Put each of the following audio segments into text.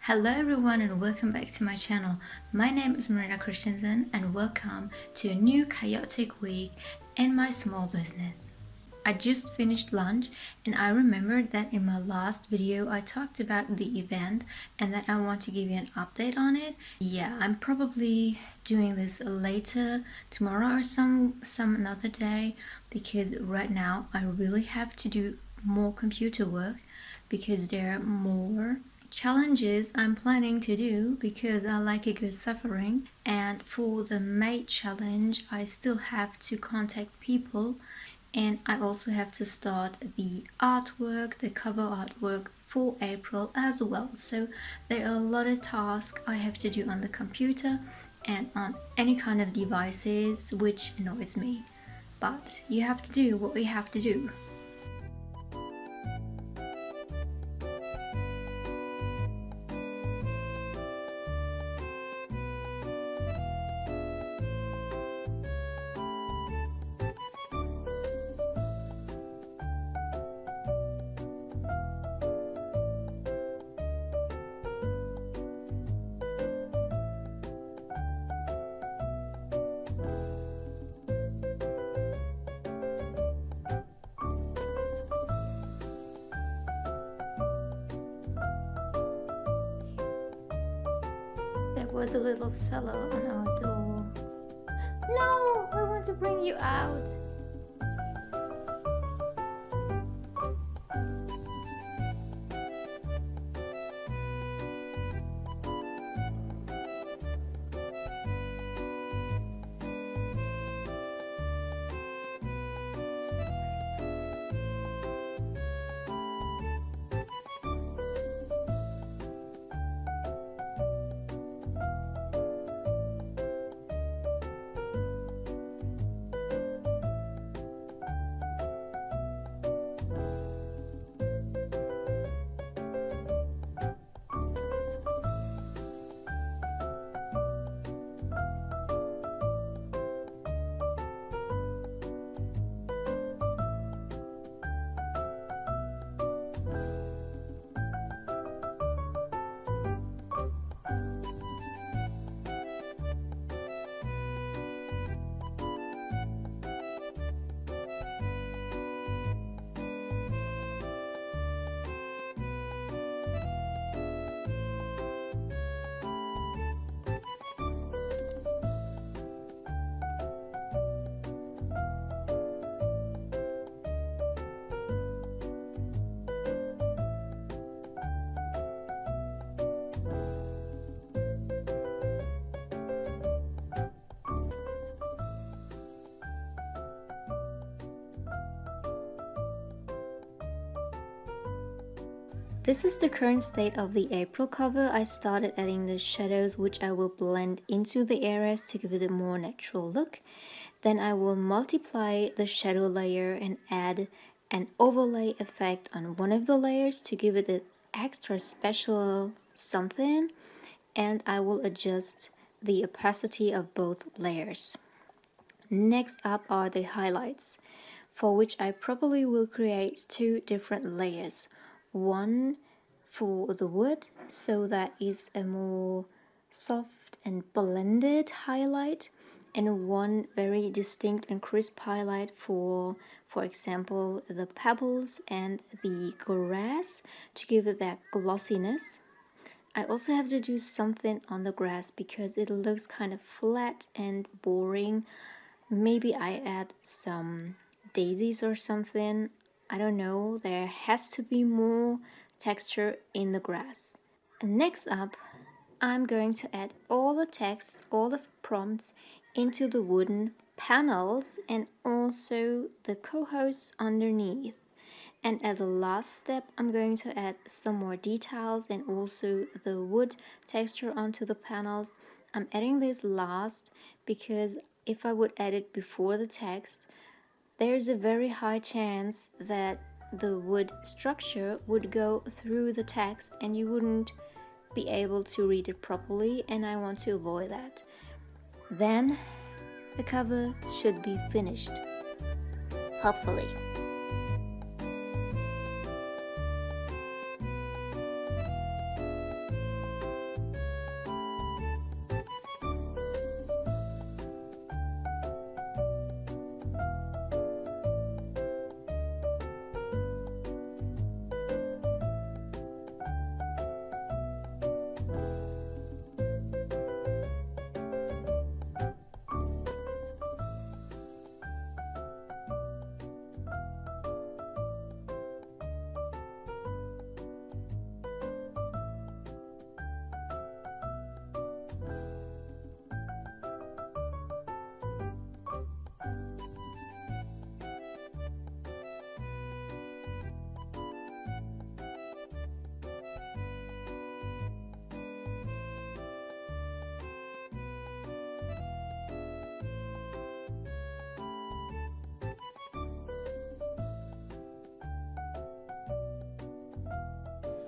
Hello everyone and welcome back to my channel. My name is Marina Kristensen and welcome to a new chaotic week in my small business. I just finished lunch and I remembered that in my last video I talked about the event and that I want to give you an update on it. Yeah, I'm probably doing this later, tomorrow or some another day, because right now I really have to do more computer work because there are more challenges I'm planning to do because I like a good suffering. And for the May challenge I still have to contact people, and I also have to start the artwork, the cover artwork for April as well. So there are a lot of tasks I have to do on the computer and on any kind of devices, which annoys me. But you have to do what you have to do. There was a little fellow on our door. No, I want to bring you out. This is the current state of the April cover. I started adding the shadows, which I will blend into the areas to give it a more natural look. Then I will multiply the shadow layer and add an overlay effect on one of the layers to give it an extra special something. And I will adjust the opacity of both layers. Next up are the highlights, for which I probably will create two different layers. One for the wood, so that is a more soft and blended highlight, and one very distinct and crisp highlight for example, the pebbles and the grass to give it that glossiness. I also have to do something on the grass because it looks kind of flat and boring. Maybe I add some daisies or something. I don't know, there has to be more texture in the grass. And next up, I'm going to add all the text, all the prompts into the wooden panels and also the co-hosts underneath. And as a last step, I'm going to add some more details and also the wood texture onto the panels. I'm adding this last because if I would add it before the text, there's a very high chance that the wood structure would go through the text and you wouldn't be able to read it properly, and I want to avoid that. Then the cover should be finished, hopefully.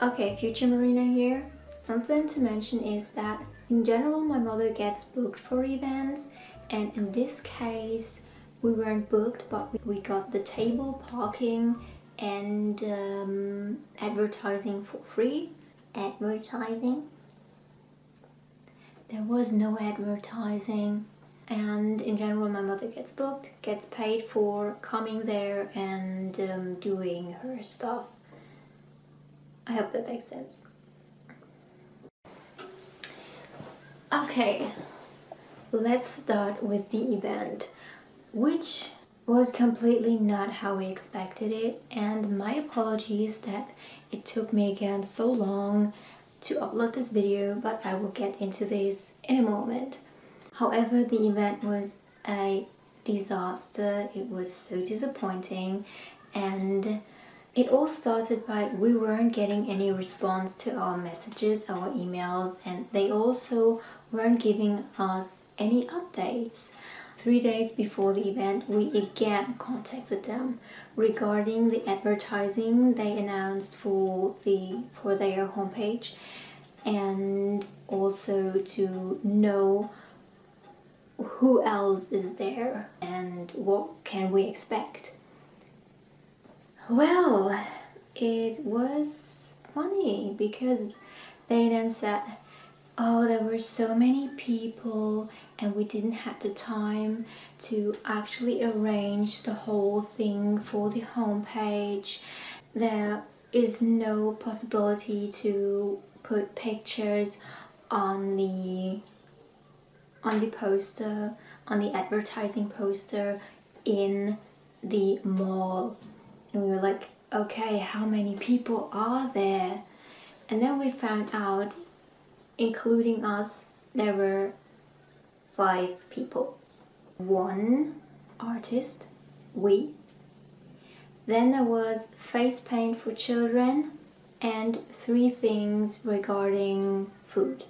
Okay, future Marina here. Something to mention is that in general my mother gets booked for events, and in this case we weren't booked, but we got the table, parking, and advertising for free. Advertising? There was no advertising. And in general my mother gets booked, gets paid for coming there and doing her stuff. I hope that makes sense. Okay, let's start with the event, which was completely not how we expected it, and my apologies that it took me again so long to upload this video, but I will get into this in a moment. However, the event was a disaster. It was so disappointing, and it all started by we weren't getting any response to our messages, our emails, and they also weren't giving us any updates. 3 days before the event, we again contacted them regarding the advertising they announced for their homepage, and also to know who else is there and what can we expect. Well, it was funny because they then said, oh, there were so many people and we didn't have the time to actually arrange the whole thing for the homepage. There is no possibility to put pictures on the poster, on the advertising poster in the mall. And we were like, okay, how many people are there? And then we found out, including us, there were 5 people. 1 artist, we. Then there was face paint for children and 3 things regarding food.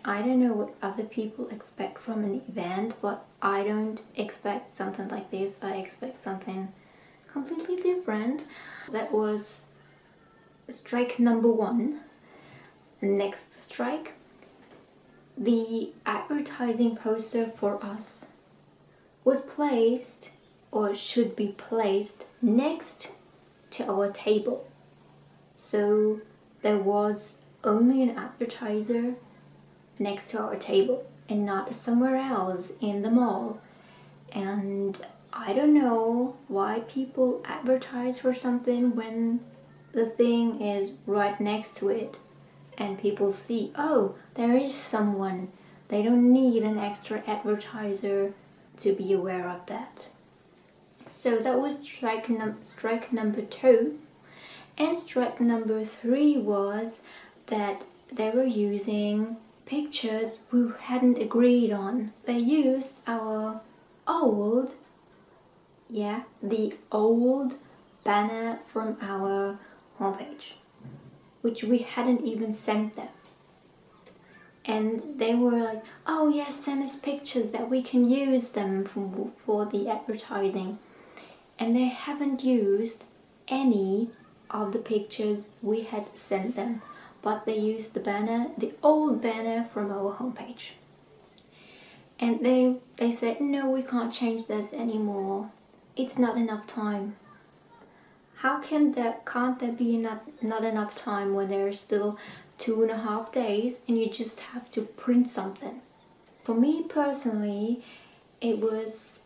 I don't know what other people expect from an event, but I don't expect something like this. I expect something completely different. That was strike number 1. The next strike, the advertising poster for us was placed, or should be placed, next to our table. So there was only an advertiser next to our table and not somewhere else in the mall. And I don't know why people advertise for something when the thing is right next to it and people see, oh, there is someone. They don't need an extra advertiser to be aware of that. So that was strike number 2. And strike number 3 was that they were using pictures we hadn't agreed on. They used our old, the old banner from our homepage, which we hadn't even sent them. And they were like, oh yes, send us pictures that we can use them for the advertising. And they haven't used any of the pictures we had sent them, but they used the banner, the old banner from our homepage. And they said, no, we can't change this anymore. It's not enough time. How can't there be not enough time when there's still 2.5 days and you just have to print something? For me personally, it was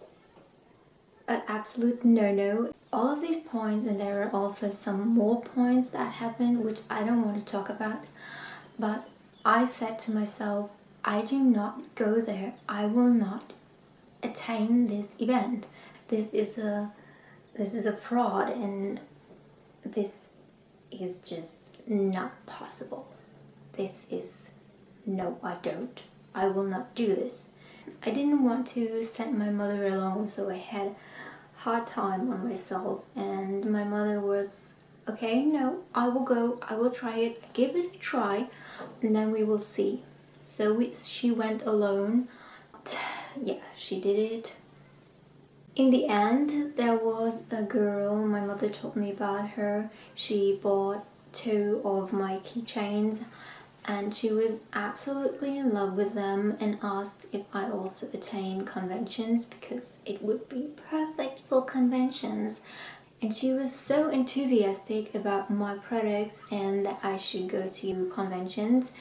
an absolute no-no. All of these points, and there are also some more points that happened which I don't want to talk about, but I said to myself, I do not go there. I will not attain this event. This is a fraud, and this is just not possible. No, I don't. I will not do this. I didn't want to send my mother alone, so I had hard time on myself, and my mother was, okay, no, I will go, I will try it, give it a try, and then we will see. So she went alone. Yeah, she did it. In the end, there was a girl, my mother told me about her. She bought two of my keychains, and she was absolutely in love with them and asked if I also attend conventions because it would be perfect for conventions. And she was so enthusiastic about my products and that I should go to conventions.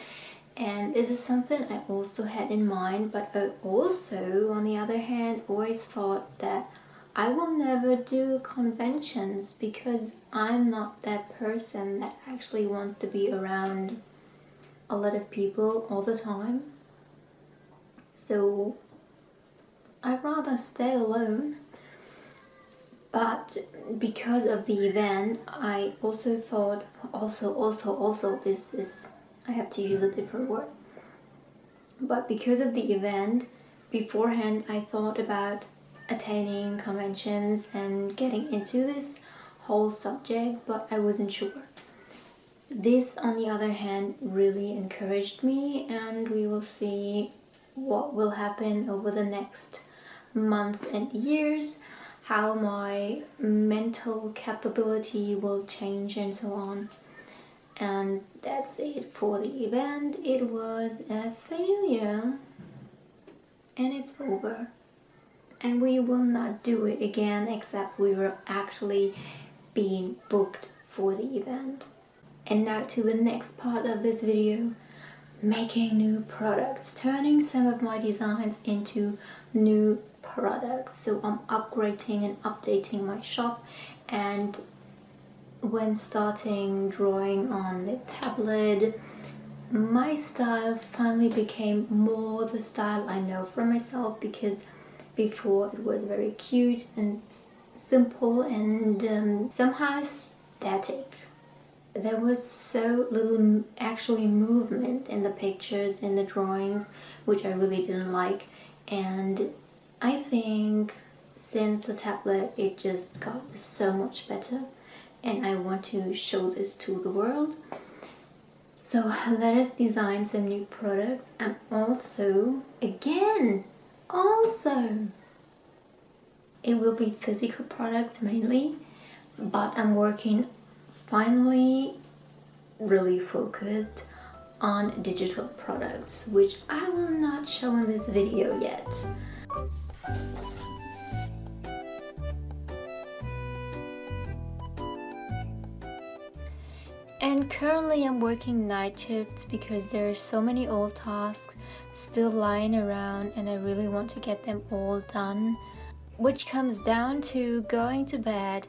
And this is something I also had in mind, but I also, on the other hand, always thought that I will never do conventions because I'm not that person that actually wants to be around a lot of people all the time. So I'd rather stay alone. But because of the event, I also thought, this is, I have to use a different word. But because of the event, beforehand I thought about attending conventions and getting into this whole subject, but I wasn't sure. This, on the other hand, really encouraged me, and we will see what will happen over the next month and years, how my mental capability will change and so on. And that's it for the event. It was a failure and it's over. And we will not do it again, except we were actually being booked for the event. And now to the next part of this video, making new products, turning some of my designs into new products. So I'm upgrading and updating my shop, and when starting drawing on the tablet, my style finally became more the style I know for myself, because before it was very cute and simple and somehow static. There was so little actually movement in the pictures, in the drawings, which I really didn't like. And I think since the tablet it just got so much better, and I want to show this to the world. So let us design some new products, and also it will be physical products mainly, but I'm working finally really focused on digital products, which I will not show in this video yet. And currently I'm working night shifts because there are so many old tasks still lying around and I really want to get them all done, which comes down to going to bed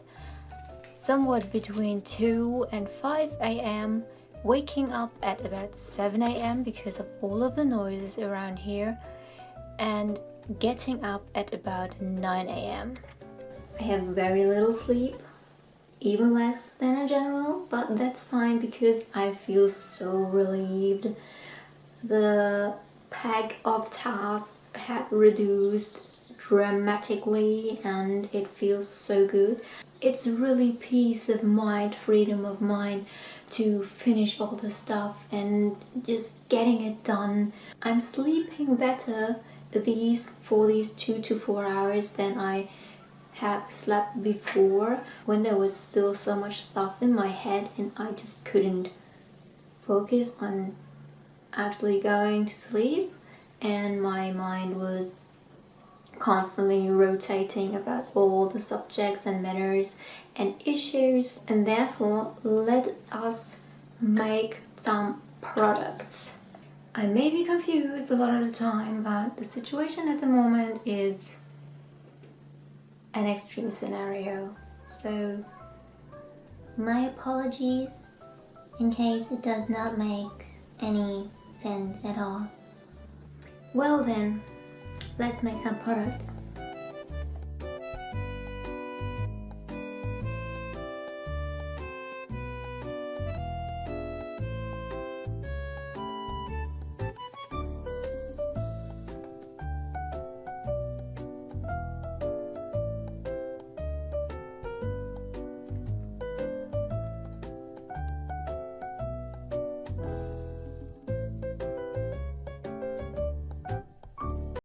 somewhat between 2 and 5 a.m, waking up at about 7 a.m. because of all of the noises around here, and getting up at about 9 a.m. I have very little sleep, even less than a general, but that's fine because I feel so relieved. The pack of tasks had reduced dramatically and it feels so good. It's really peace of mind, freedom of mind to finish all the stuff and just getting it done. I'm sleeping better for these 2 to 4 hours than I had slept before, when there was still so much stuff in my head and I just couldn't focus on actually going to sleep, and my mind was constantly rotating about all the subjects and matters and issues. And therefore, let us make some products. I may be confused a lot of the time, but the situation at the moment is an extreme scenario, so my apologies in case it does not make any sense at all. Well then, let's make some products.